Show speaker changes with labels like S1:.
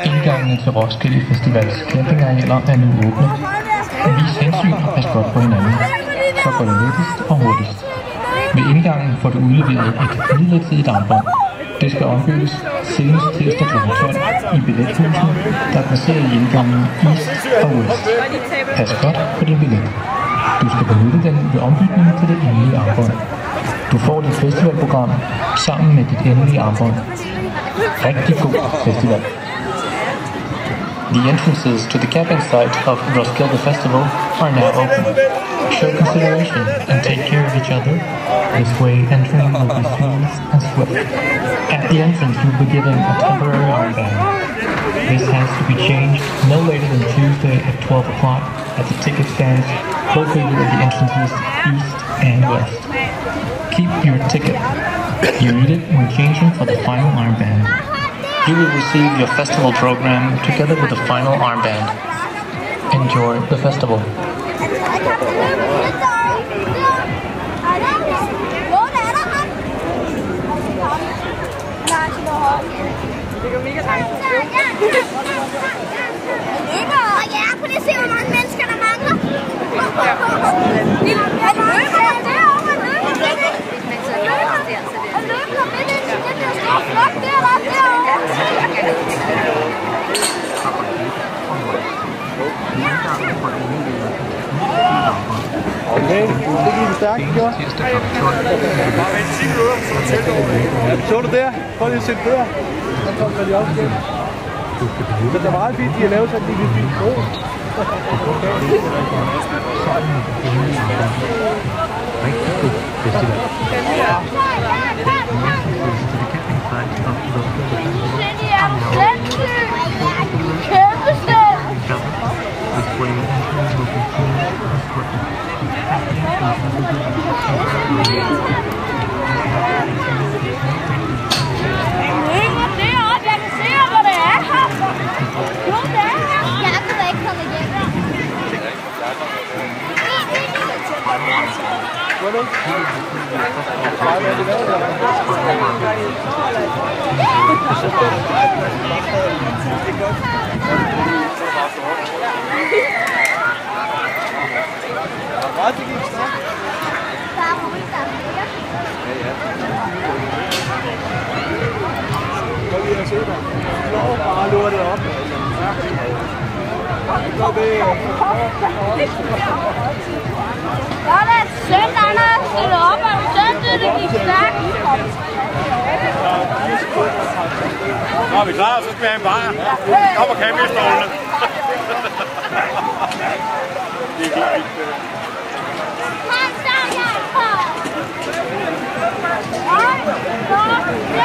S1: Indgangene til Roskilde Festivals campingarealer er nu åbne. Vis hensyn og pas godt på hinanden. Så går det lettest og hurtigst. Ved indgangen får du udleveret et midlertidigt armbånd. Det skal ombyttes senest tirsdag kl. 12 i billethusen, der er placeret i indgangen East og West. Pas godt på din billet. Du skal benytte den ved ombytningen til det endelige armbånd. Du får dit festivalprogram sammen med dit endelige armbånd. Rigtig god festival. The entrances to the camping site of Roskilde Festival are now open. Show consideration and take care of each other. This way entering will be smooth and swift. At the entrance you will be given a temporary armband. This has to be changed no later than Tuesday at 12 o'clock at the ticket stands located at the entrances East and West. Keep your ticket. You need it when changing for the final armband. You will receive your festival program together with the final armband. Enjoy the festival.
S2: Prøv lige at se, hvor mange mennesker der mangler.
S3: Okay, det gik stærkt, gjort. Så du der? Prøv lige at sætte der. Så kommer de op igen. Så det er meget fint, de har lavet sådan en lille fint bro.
S2: Sådan, sødt, Anders. Stille op, og sødt, det gik stærkt.
S4: Nå, er vi klar, så skal vi have en bajer. Kom og campingstolene. Det er helt vildt.